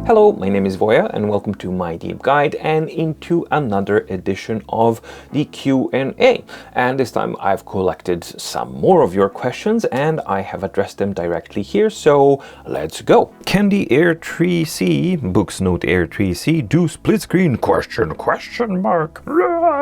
Hello, my name is Voya and welcome to My Deep Guide and into another edition of the Q&A. And this time I've collected some more of your questions and I have addressed them directly here, so let's go. Can the Air 3C, Supernote Air 3C, do split screen? Question mark.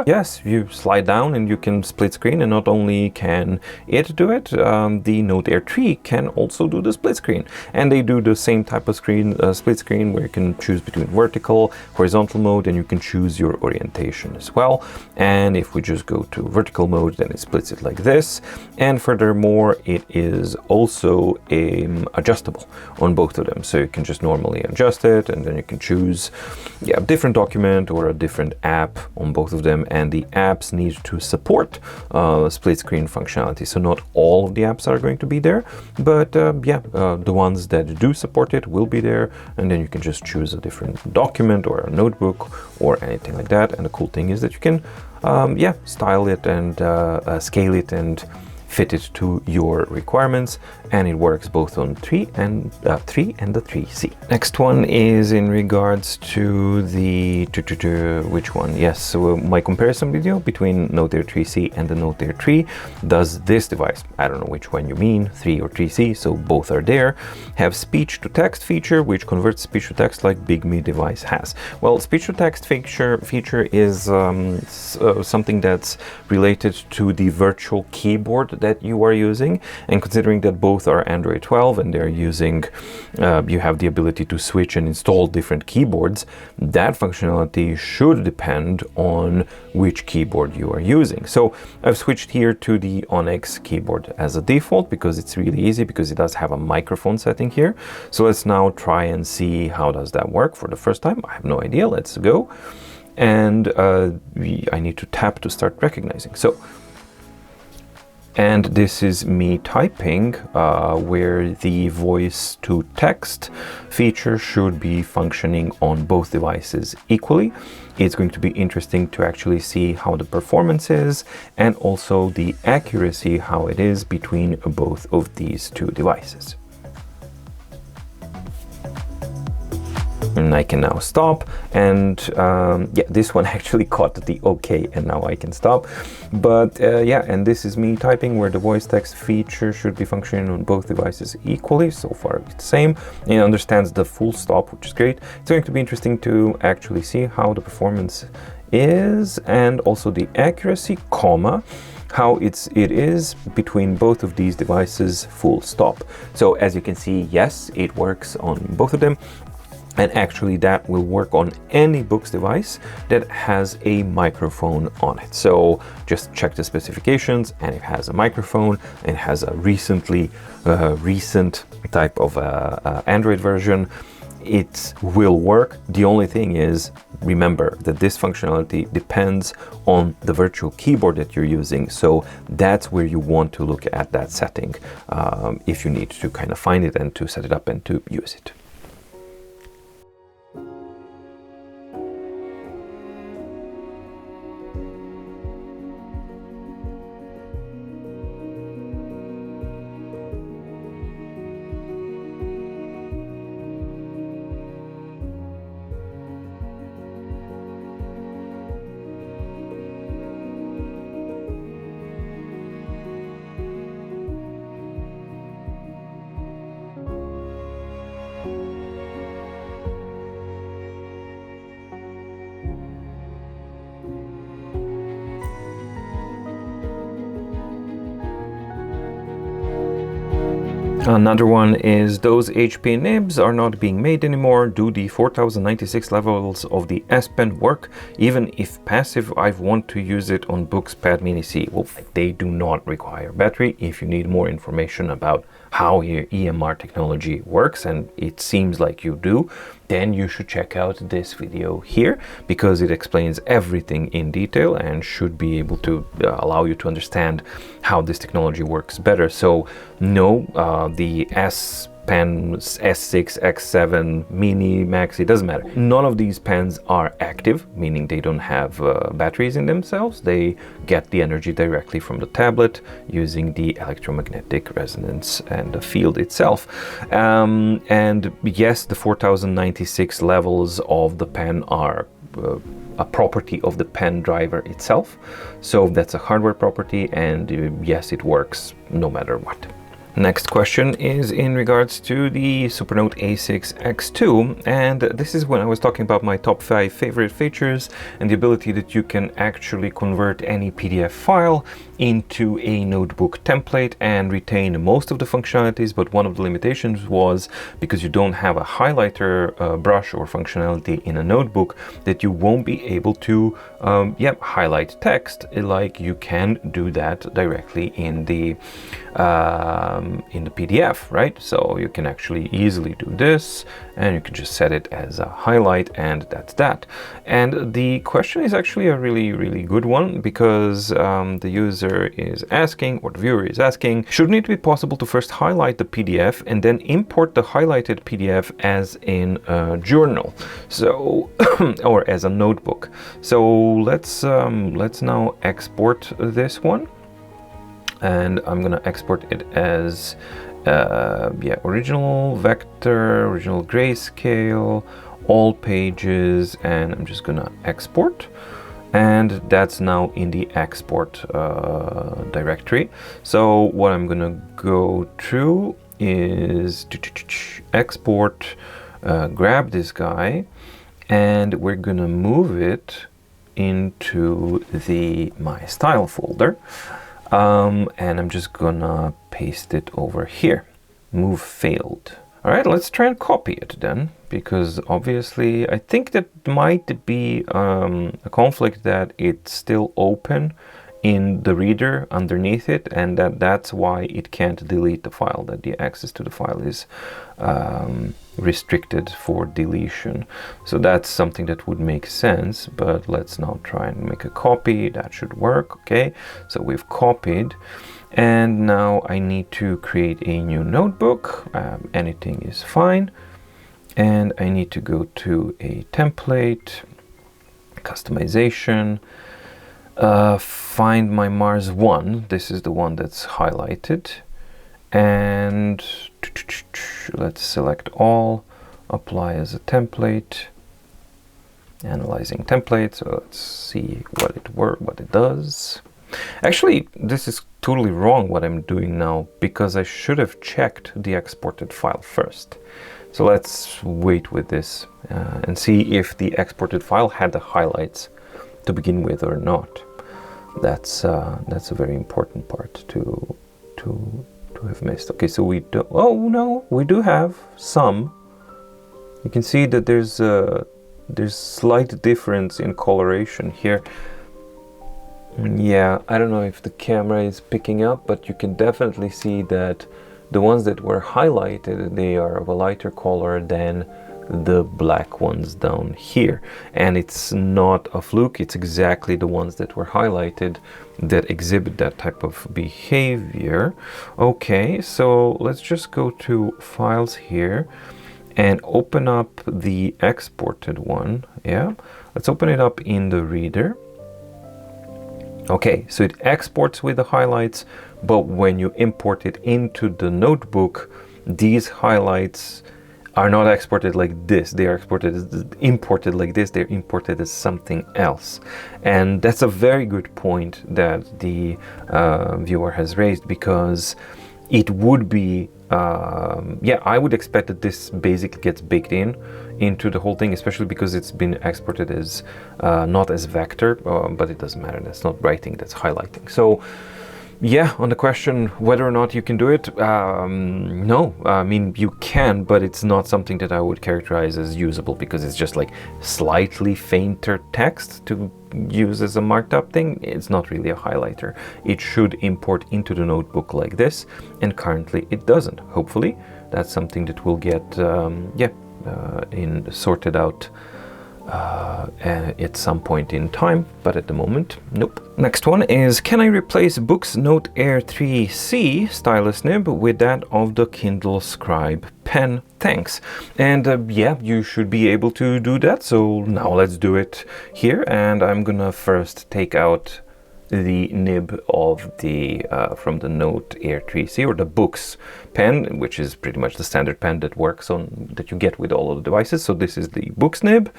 Yes, you slide down and you can split screen, and not only can it do it, the Note Air 3 can also do the split screen. And they do the same type of screen, split screen, where you can choose between vertical, horizontal mode, and you can choose your orientation as well. And if we just go to vertical mode, then it splits it like this. And furthermore, it is also adjustable on both of them. So you can just normally adjust it, and then you can choose a different document or a different app on both of them. And the apps need to support split screen functionality. So not all of the apps are going to be there, but the ones that do support it will be there. And then you can just choose a different document or a notebook or anything like that. And the cool thing is that you can style it and scale it and fit it to your requirements, and it works both on 3 and the 3C. Next one is in regards to the which one? Yes, so my comparison video between Note Air 3C and the Note Air 3. Does this device, I don't know which one you mean, 3 or 3C, so both are there, have speech to text feature, which converts speech to text like Big Me device has? Well, speech to text feature is something that's related to the virtual keyboard that you are using, and considering that both are Android 12 and they're using you have the ability to switch and install different keyboards, that functionality should depend on which keyboard you are using. So I've switched here to the Onyx keyboard as a default because it's really easy, because it does have a microphone setting here. So let's now try and see how does that work for the first time. I have no idea. Let's go. And I need to tap to start recognizing. And this is me typing, where the voice to text feature should be functioning on both devices equally. It's going to be interesting to actually see how the performance is, and also the accuracy, how it is between both of these two devices. And I can now stop, and this one actually caught the OK, and now I can stop. But and this is me typing, where the voice text feature should be functioning on both devices equally. So far it's the same. It understands the full stop, which is great. It's going to be interesting to actually see how the performance is, and also the accuracy, how it is between both of these devices, full stop. So as you can see, yes, it works on both of them. And actually that will work on any Boox device that has a microphone on it. So just check the specifications, and it has a microphone, and has a recent type of Android version. It will work. The only thing is, remember that this functionality depends on the virtual keyboard that you're using. So that's where you want to look at that setting if you need to kind of find it and to set it up and to use it. Another one is, those HP nibs are not being made anymore. Do the 4096 levels of the S Pen work? Even if passive, I want to use it on Boox Pad Mini C. Well, they do not require battery. If you need more information about how your EMR technology works, and it seems like you do, then you should check out this video here, because it explains everything in detail and should be able to allow you to understand how this technology works better. So no, the S pen S6, X7, Mini, Max, it doesn't matter. None of these pens are active, meaning they don't have batteries in themselves. They get the energy directly from the tablet using the electromagnetic resonance and the field itself. And yes, the 4096 levels of the pen are a property of the pen driver itself. So that's a hardware property, and yes, it works no matter what. Next question is in regards to the Supernote A6X2, and this is when I was talking about my top 5 favorite features and the ability that you can actually convert any PDF file into a notebook template and retain most of the functionalities, but one of the limitations was because you don't have a highlighter brush or functionality in a notebook, that you won't be able to highlight text like you can do that directly in the PDF, right? So you can actually easily do this, and you can just set it as a highlight, and that's that. And the question is actually a really good one, because the user is asking, or the viewer is asking, shouldn't it be possible to first highlight the PDF and then import the highlighted PDF as in a journal, so or as a notebook? So let's now export this one, and I'm gonna export it as original vector, original grayscale, all pages, and I'm just gonna export, and that's now in the export directory. So what I'm gonna go through is export, grab this guy, and we're gonna move it into the My Style folder. And I'm just gonna paste it over here. Move failed. All right, let's try and copy it then, because obviously I think that might be a conflict that it's still open in the reader underneath it, and that's why it can't delete the file, that the access to the file is restricted for deletion. So that's something that would make sense, but let's now try and make a copy. That should work. Okay, so we've copied, and now I need to create a new notebook. Anything is fine, and I need to go to a template, customization, find my Mars 1. This is the one that's highlighted, and let's select all, apply as a template, analyzing template. So let's see what it does. Actually, this is totally wrong what I'm doing now, because I should have checked the exported file first. So let's wait with this and see if the exported file had the highlights to begin with or not. That's a very important part to have missed. Okay, so we do. Oh no, we do have some. You can see that there's slight difference in coloration here. Yeah, I don't know if the camera is picking up, but you can definitely see that the ones that were highlighted, they are of a lighter color than the black ones down here, and it's not a fluke. It's exactly the ones that were highlighted that exhibit that type of behavior. Okay, so let's just go to files here and open up the exported one. Yeah, let's open it up in the reader. Okay, so it exports with the highlights, but when you import it into the notebook, these highlights are not exported like this. They are imported like this. They're imported as something else. And that's a very good point that the viewer has raised, because it would be, I would expect that this basically gets baked into the whole thing, especially because it's been exported as not as vector, but it doesn't matter. That's not writing, that's highlighting. So yeah, on the question whether or not you can do it, no, I mean, you can, but it's not something that I would characterize as usable, because it's just like slightly fainter text to use as a marked up thing. It's not really a highlighter. It should import into the notebook like this, and currently it doesn't. Hopefully that's something that will get sorted out at some point in time, but at the moment, nope. Next one is, can I replace Supernote Air 3C stylus nib with that of the Kindle Scribe pen? Thanks. And yeah, you should be able to do that. So now let's do it here. And I'm gonna first take out the nib of the from the Note Air 3C, or the Boox pen, which is pretty much the standard pen that works on, that you get with all of the devices. So this is the Boox nib,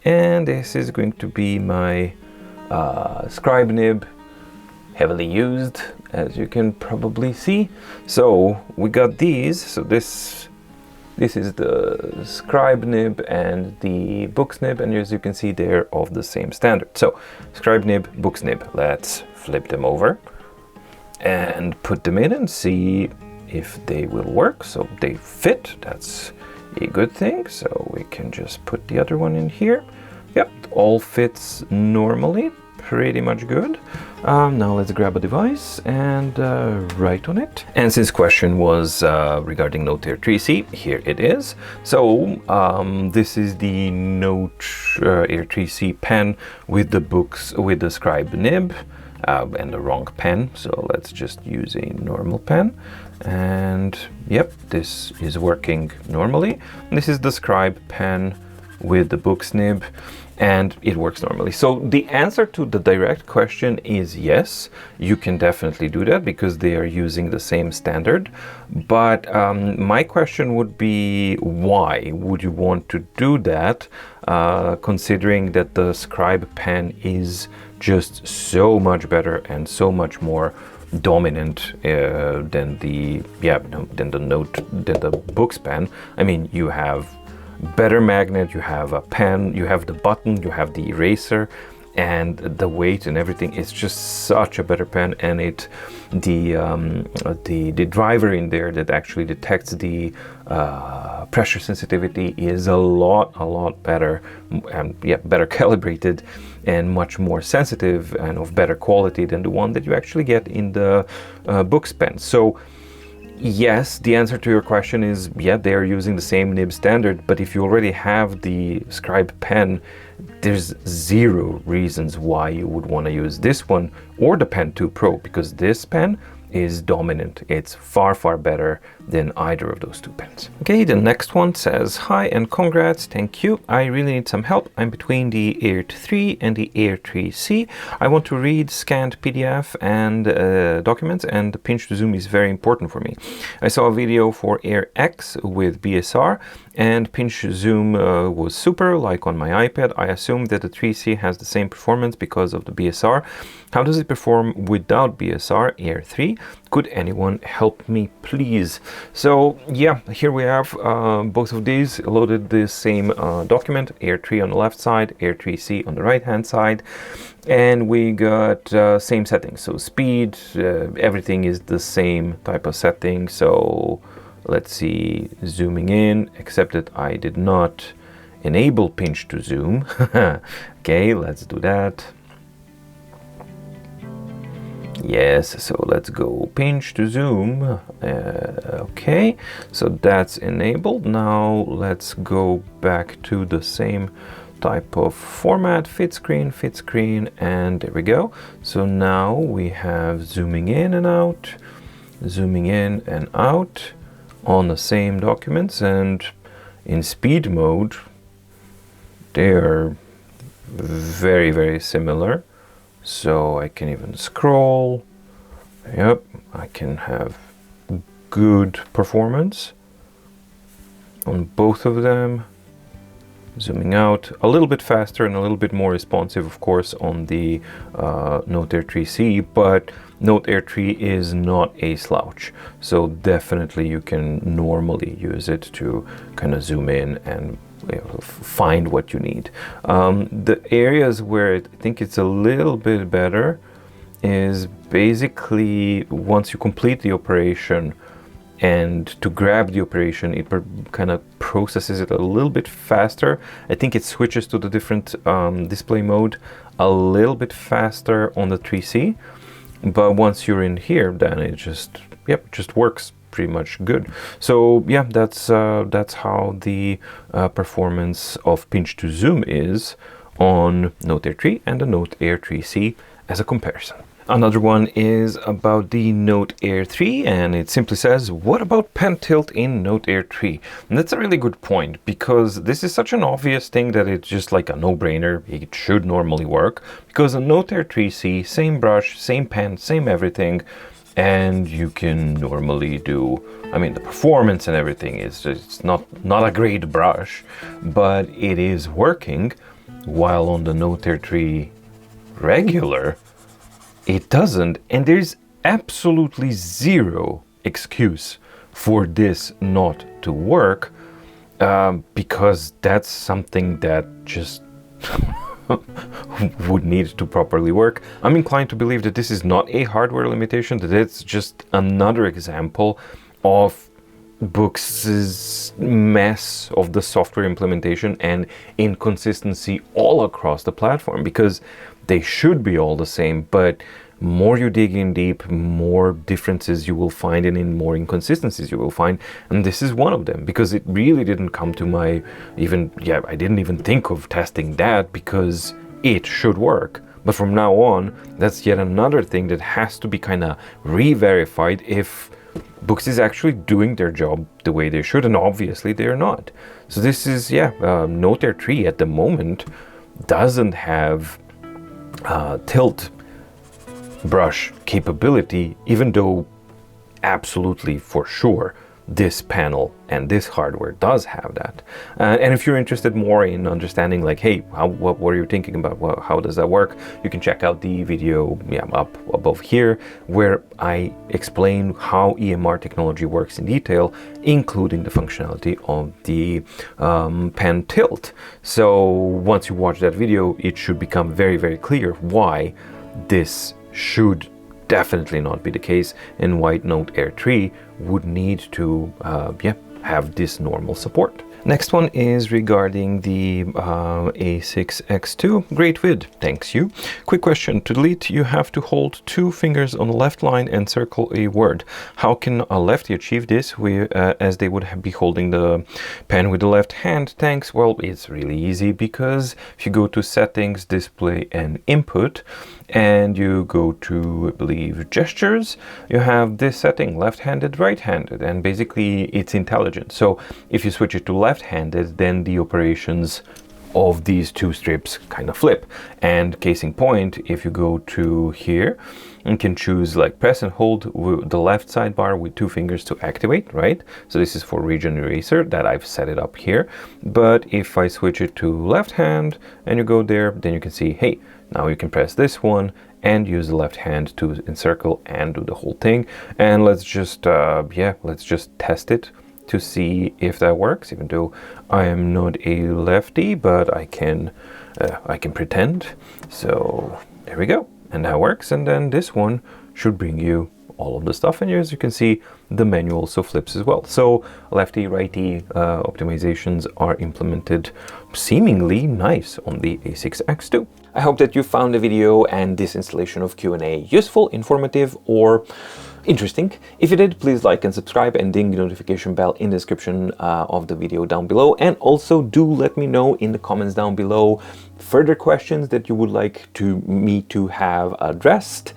and this is going to be my Scribe nib, heavily used, as you can probably see. So we got these. So this is the Scribe nib and the Boox nib, and as you can see, they're of the same standard. So Scribe nib, Boox nib. Let's flip them over and put them in and see if they will work. So they fit, that's a good thing. So we can just put the other one in here. Yep, all fits normally, pretty much good. Now let's grab a device and write on it. And since question was regarding Note Air 3C, here it is. So this is the Note Air 3C pen with the Boox, with the Scribe nib and the wrong pen. So let's just use a normal pen. And yep, this is working normally. This is the Scribe pen with the Boox nib, and it works normally. So the answer to the direct question is yes, you can definitely do that because they are using the same standard. But my question would be, why would you want to do that, considering that the Scribe pen is just so much better and so much more dominant than the Boox pen. I mean, you have better magnet, you have a pen, you have the button, you have the eraser, and the weight and everything. It's just such a better pen, and the driver in there that actually detects the pressure sensitivity is a lot better, and better calibrated and much more sensitive and of better quality than the one that you actually get in the Boox pen. So yes, the answer to your question is, yeah, they are using the same nib standard, but if you already have the Scribe pen, there's zero reasons why you would want to use this one or the Pen 2 Pro, because this pen is dominant. It's far better than either of those two pens. Okay, the next one says, hi and congrats, thank you. I really need some help. I'm between the Air 3 and the Air 3C. I want to read scanned PDF and documents, and the pinch to zoom is very important for me. I saw a video for Air X with BSR, and pinch zoom was super, like on my iPad. I assume that the 3C has the same performance because of the BSR. How does it perform without BSR, Air 3? Could anyone help me, please? So yeah, here we have both of these loaded the same document, Air 3 on the left side, Air 3C on the right hand side, and we got same settings. So speed, everything is the same type of setting. So let's see, zooming in, except that I did not enable pinch to zoom. Okay, let's do that. Yes, so let's go pinch to zoom. Okay, so that's enabled. Now let's go back to the same type of format, fit screen, and there we go. So now we have zooming in and out, zooming in and out on the same documents, and in speed mode they are very similar. So I can even scroll. Yep, I can have good performance on both of them. Zooming out a little bit faster and a little bit more responsive, of course, on the Note Air 3C, but Note Air 3 is not a slouch. So definitely you can normally use it to kind of zoom in and find what you need. The areas where I think it's a little bit better is basically once you complete the operation, and to grab the operation, it kind of processes it a little bit faster. I think it switches to the different display mode a little bit faster on the 3C, but once you're in here, then it just works pretty much good. So yeah, that's how the performance of pinch to zoom is on Note Air 3 and the Note Air 3C as a comparison. Another one is about the Note Air 3, and it simply says, what about pen tilt in Note Air 3? And that's a really good point, because this is such an obvious thing that it's just like a no-brainer. It should normally work, because on Note Air 3C, same brush, same pen, same everything, and you can normally do, I mean, the performance and everything is just not a great brush, but it is working, while on the Note Air 3 regular, it doesn't, and there's absolutely zero excuse for this not to work, because that's something that just would need to properly work. I'm inclined to believe that this is not a hardware limitation, that it's just another example of Boox's mess of the software implementation and inconsistency all across the platform, because they should be all the same, but more you dig in deep, more differences you will find, and more inconsistencies you will find, and this is one of them, because it really didn't come to my I didn't even think of testing that, because it should work. But from now on, that's yet another thing that has to be kind of re-verified if Boox is actually doing their job the way they should, and obviously they're not. So this is, Note Air 3 at the moment doesn't have tilt brush capability, even though absolutely for sure this panel and this hardware does have that. And if you're interested more in understanding, like, hey, what were you thinking about? How does that work? You can check out the video up above here, where I explain how EMR technology works in detail, including the functionality of the pen tilt. So once you watch that video, it should become very, very clear why this should definitely not be the case, and why Note Air 3 would need to have this normal support. Next one is regarding the A6X2. Great vid, thanks you. Quick question, to delete you have to hold 2 fingers on the left line and circle a word. How can a lefty achieve this as they would be holding the pen with the left hand? Thanks. Well, it's really easy, because if you go to settings, display and input, and you go to, I believe, gestures, you have this setting, left-handed, right-handed, and basically it's intelligent. So if you switch it to left-handed, then the operations of these 2 strips kind of flip. And case in point, if you go to here, you can choose, like, press and hold the left sidebar with 2 fingers to activate, right? So this is for region eraser, that I've set it up here. But if I switch it to left hand and you go there, then you can see, hey, now you can press this one and use the left hand to encircle and do the whole thing. And let's just test it to see if that works, even though I am not a lefty, but I can pretend. So there we go, and that works. And then this one should bring you all of the stuff, and as you can see, the menu also flips as well. So lefty righty optimizations are implemented seemingly nice on the A6X2. I hope that you found the video and this installation of Q&A useful, informative, or interesting. If you did, please like and subscribe, and ding the notification bell in the description of the video down below. And also do let me know in the comments down below further questions that you would like me to have addressed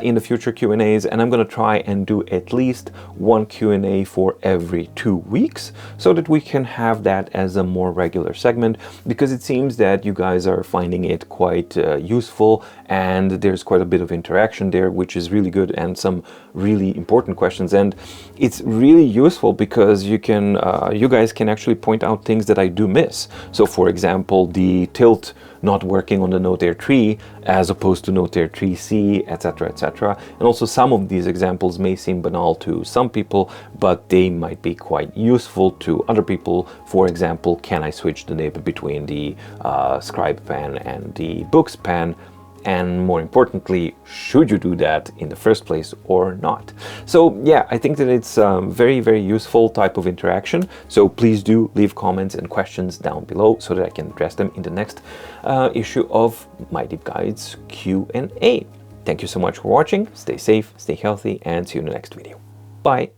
in the future Q&As, and I'm going to try and do at least one Q&A for every 2 weeks, so that we can have that as a more regular segment, because it seems that you guys are finding it quite useful, and there's quite a bit of interaction there, which is really good, and some really important questions. And it's really useful because you guys can actually point out things that I do miss. So for example, the tilt not working on the Note Air 3 as opposed to Note Air 3C, etc., etc. And also some of these examples may seem banal to some people, but they might be quite useful to other people. For example, can I switch the nib between the Scribe pen and the Boox pen? And more importantly, should you do that in the first place or not? So yeah, I think that it's a very, very useful type of interaction. So please do leave comments and questions down below so that I can address them in the next issue of My Deep Guide's Q&A. Thank you so much for watching. Stay safe, stay healthy, and see you in the next video. Bye.